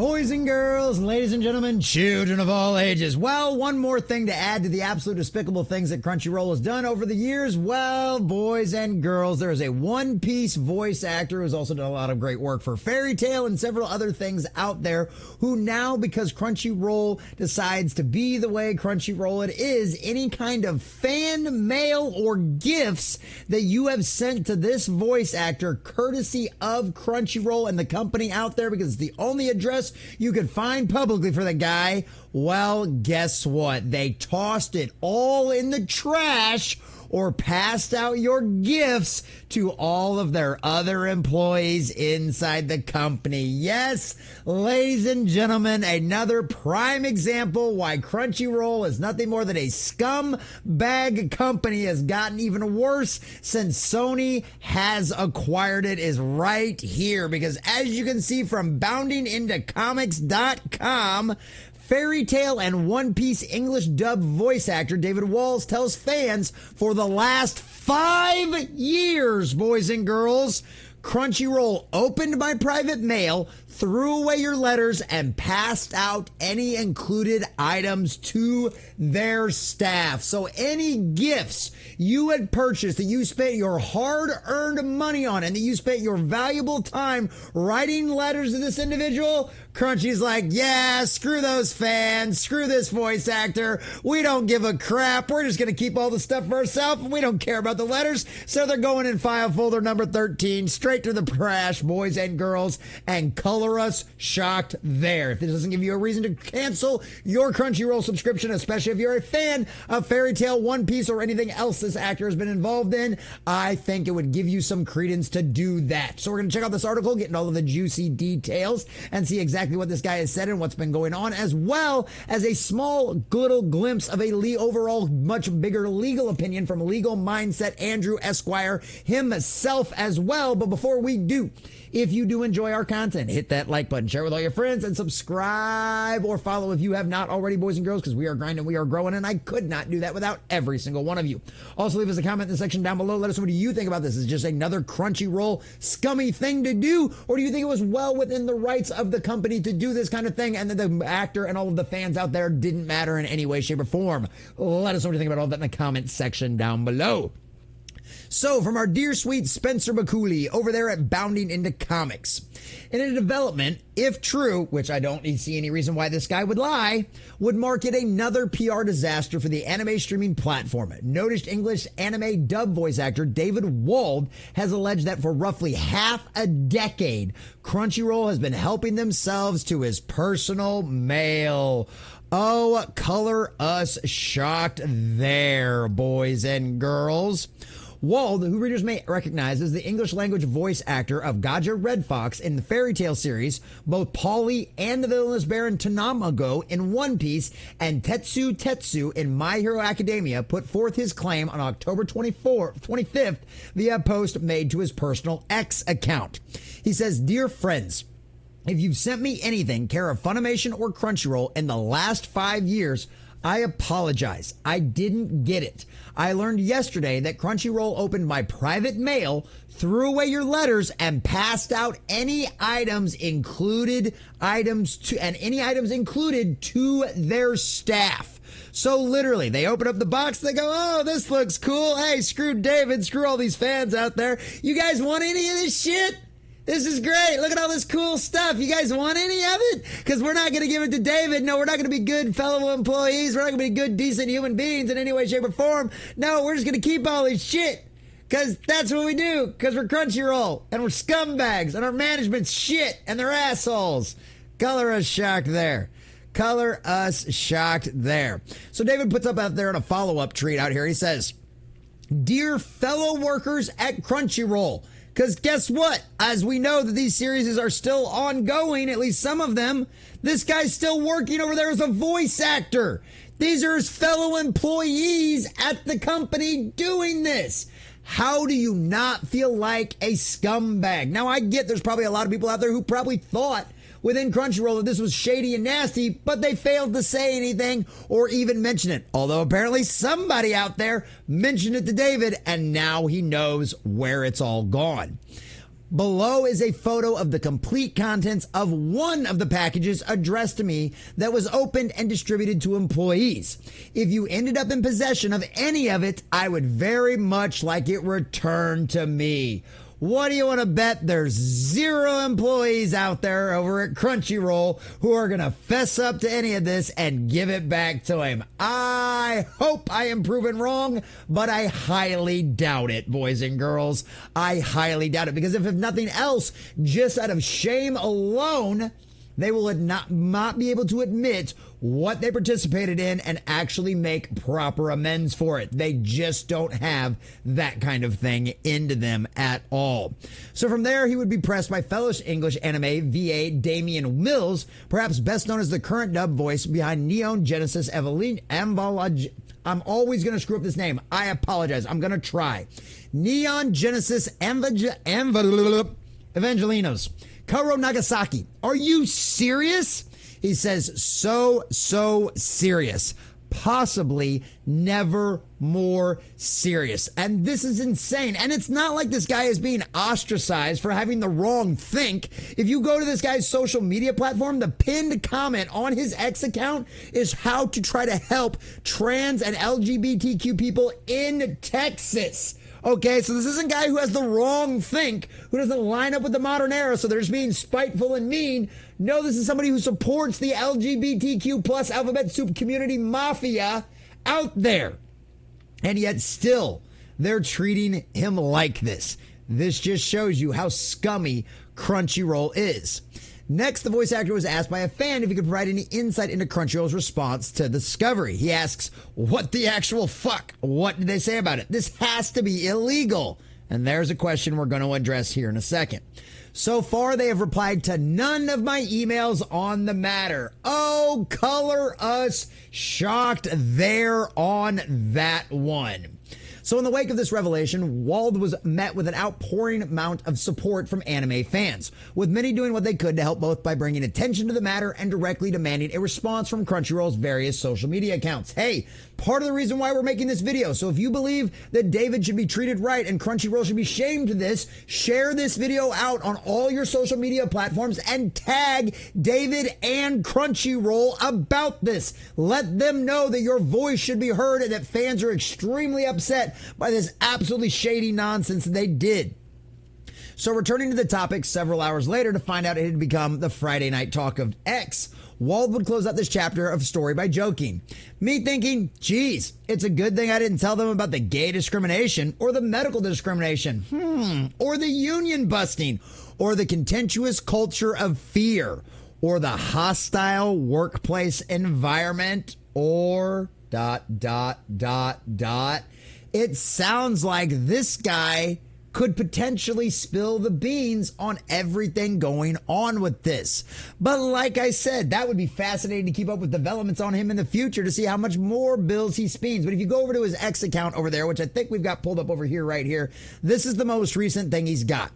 Boys and girls, ladies and gentlemen, children of all ages. Well, one more thing to add to the absolute despicable things that Crunchyroll has done over the years. Well, boys and girls, there is a One Piece voice actor who's also done a lot of great work for Fairy Tail and several other things out there, who now, because Crunchyroll decides to be the way Crunchyroll it is, any kind of fan mail or gifts that you have sent to this voice actor, courtesy of Crunchyroll and the company out there, because it's the only address you could find publicly for the guy, well, guess what? They tossed it all in the trash or passed out your gifts to all of their other employees inside the company. Yes, ladies and gentlemen, another prime example why Crunchyroll is nothing more than a scumbag company, has gotten even worse since Sony has acquired it, is right here. Because as you can see from boundingintocomics.com, Fairy Tail and One Piece English dub voice actor David Wald tells fans, for the last 5 years, boys and girls, Crunchyroll opened my private mail, threw away your letters, and passed out any included items to their staff. So any gifts you had purchased that you spent your hard-earned money on and that you spent your valuable time writing letters to this individual, Crunchy's like, yeah, screw those fans, screw this voice actor, we don't give a crap, we're just going to keep all the stuff for ourselves, and we don't care about the letters. So they're going in file folder number 13, straight to the trash, boys and girls, and color us shocked there. If this doesn't give you a reason to cancel your Crunchyroll subscription, especially if you're a fan of Fairy Tail, One Piece, or anything else this actor has been involved in, I think it would give you some credence to do that. So we're going to check out this article, getting all of the juicy details, and see exactly what this guy has said and what's been going on, as well as a small little glimpse of a overall much bigger legal opinion from Legal Mindset Andrew Esquire himself as well. But before we do, if you do enjoy our content, hit that like button, share with all your friends, and subscribe or follow if you have not already, boys and girls, because we are grinding, we are growing, and I could not do that without every single one of you. Also, leave us a comment in the section down below. Let us know, what do you think about this? Is it just another Crunchyroll scummy thing to do, or do you think it was well within the rights of the company to do this kind of thing, and that the actor and all of the fans out there didn't matter in any way, shape, or form? Let us know what you think about all that in the comment section down below. So, from our dear sweet Spencer McCooley over there at Bounding Into Comics, in a development, if true, which I don't see any reason why this guy would lie, would mark it another PR disaster for the anime streaming platform. Noted English anime dub voice actor David Wald has alleged that for roughly half a decade, Crunchyroll has been helping themselves to his personal mail. Oh, color us shocked there, boys and girls. Wald, who readers may recognize as the English language voice actor of Gaja Red Fox in the Fairy Tail series, both Polly and the villainous Baron Tanamago in One Piece, and Tetsu in My Hero Academia, put forth his claim on October 25th via a post made to his personal X account. He says, "Dear friends, if you've sent me anything, care of Funimation or Crunchyroll, in the last 5 years, I apologize. I didn't get it. I learned yesterday that Crunchyroll opened my private mail, threw away your letters, and passed out any items included to their staff." So literally, they open up the box, they go, "Oh, this looks cool. Hey, screw David, screw all these fans out there. You guys want any of this shit? This is great. Look at all this cool stuff. You guys want any of it? Because we're not going to give it to David. No, we're not going to be good fellow employees. We're not going to be good, decent human beings in any way, shape, or form. No, we're just going to keep all this shit. Because that's what we do. Because we're Crunchyroll. And we're scumbags. And our management's shit. And they're assholes." Color us shocked there. Color us shocked there. So David puts up out there in a follow-up tweet out here. He says, "Dear fellow workers at Crunchyroll," because guess what? As we know that these series are still ongoing, at least some of them, this guy's still working over there as a voice actor. These are his fellow employees at the company doing this. How do you not feel like a scumbag? Now, I get there's probably a lot of people out there who probably thought within Crunchyroll that this was shady and nasty, but they failed to say anything or even mention it. Although apparently somebody out there mentioned it to David, and now he knows where it's all gone. Below is a photo of the complete contents of one of the packages addressed to me that was opened and distributed to employees. If you ended up in possession of any of it, I would very much like it returned to me. What do you want to bet? There's 0 employees out there over at Crunchyroll who are going to fess up to any of this and give it back to him. I hope I am proven wrong, but I highly doubt it, boys and girls. I highly doubt it, because if nothing else, just out of shame alone, they will not be able to admit what they participated in and actually make proper amends for it. They just don't have that kind of thing into them at all. So from there, he would be pressed by fellow English anime VA Damian Mills, perhaps best known as the current dub voice behind Neon Genesis Evangelion. I'm always going to screw up this name. I apologize. I'm going to try. Neon Genesis Evangelinos. Karo Nagasaki. Are you serious? He says, so serious. Possibly never more serious. And this is insane. And it's not like this guy is being ostracized for having the wrong think. If you go to this guy's social media platform, the pinned comment on his X account is how to try to help trans and LGBTQ people in Texas. Okay, so this isn't a guy who has the wrong think, who doesn't line up with the modern era, so they're just being spiteful and mean. No, this is somebody who supports the LGBTQ plus alphabet soup community mafia out there. And yet still, they're treating him like this. This just shows you how scummy Crunchyroll is. Next, the voice actor was asked by a fan if he could provide any insight into Crunchyroll's response to Discovery. He asks, what the actual fuck? What did they say about it? This has to be illegal. And there's a question we're going to address here in a second. So far, they have replied to none of my emails on the matter. Oh, color us shocked there on that one. So in the wake of this revelation, Wald was met with an outpouring amount of support from anime fans, with many doing what they could to help both by bringing attention to the matter and directly demanding a response from Crunchyroll's various social media accounts. Hey, part of the reason why we're making this video. So if you believe that David should be treated right and Crunchyroll should be shamed to this, share this video out on all your social media platforms and tag David and Crunchyroll about this. Let them know that your voice should be heard and that fans are extremely upset by this absolutely shady nonsense they did. So returning to the topic several hours later to find out it had become the Friday night talk of X, Wald would close out this chapter of story by joking. Me thinking, geez, it's a good thing I didn't tell them about the gay discrimination or the medical discrimination, or the union busting, or the contentious culture of fear, or the hostile workplace environment, or ... It sounds like this guy could potentially spill the beans on everything going on with this. But like I said, that would be fascinating to keep up with developments on him in the future to see how much more bills he speeds. But if you go over to his X account over there, which I think we've got pulled up over here, right here, this is the most recent thing he's got.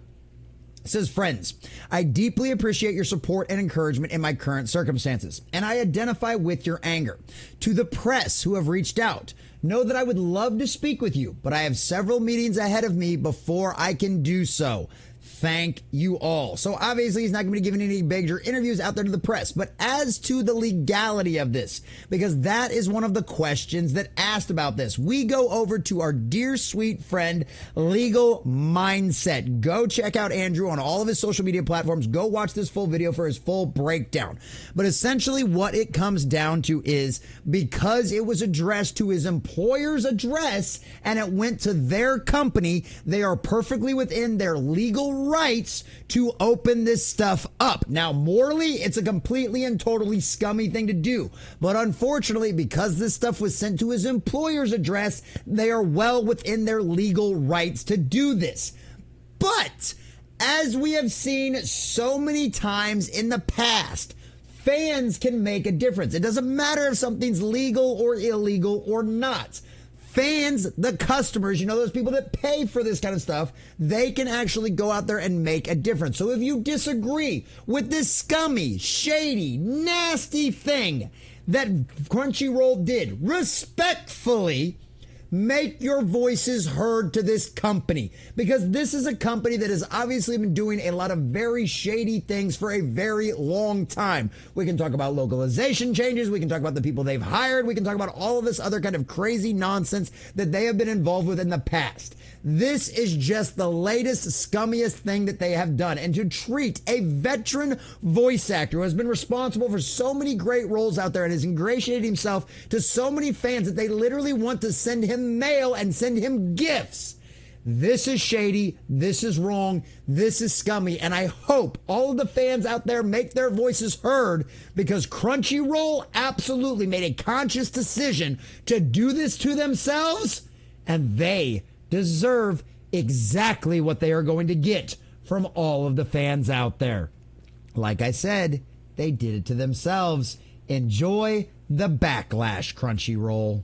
It says, friends, I deeply appreciate your support and encouragement in my current circumstances, and I identify with your anger. To the press who have reached out, know that I would love to speak with you, but I have several meetings ahead of me before I can do so. Thank you all. So obviously he's not going to be giving any major interviews out there to the press. But as to the legality of this, because that is one of the questions that asked about this, we go over to our dear sweet friend, Legal Mindset. Go check out Andrew on all of his social media platforms. Go watch this full video for his full breakdown. But essentially what it comes down to is because it was addressed to his employer's address and it went to their company, they are perfectly within their legal rights to open this stuff up. Now, morally, it's a completely and totally scummy thing to do. But unfortunately, because this stuff was sent to his employer's address, they are well within their legal rights to do this. But as we have seen so many times in the past, fans can make a difference. It doesn't matter if something's legal or illegal or not. Fans, the customers, you know, those people that pay for this kind of stuff, they can actually go out there and make a difference. So if you disagree with this scummy, shady, nasty thing that Crunchyroll did, respectfully, make your voices heard to this company, because this is a company that has obviously been doing a lot of very shady things for a very long time. We can talk about localization changes. We can talk about the people they've hired. We can talk about all of this other kind of crazy nonsense that they have been involved with in the past. This is just the latest, scummiest thing that they have done. And to treat a veteran voice actor who has been responsible for so many great roles out there and has ingratiated himself to so many fans that they literally want to send him mail and send him gifts. This is shady. This is wrong. This is scummy. And I hope all of the fans out there make their voices heard, because Crunchyroll absolutely made a conscious decision to do this to themselves, and they deserve exactly what they are going to get from all of the fans out there. Like I said, they did it to themselves. Enjoy the backlash, Crunchyroll.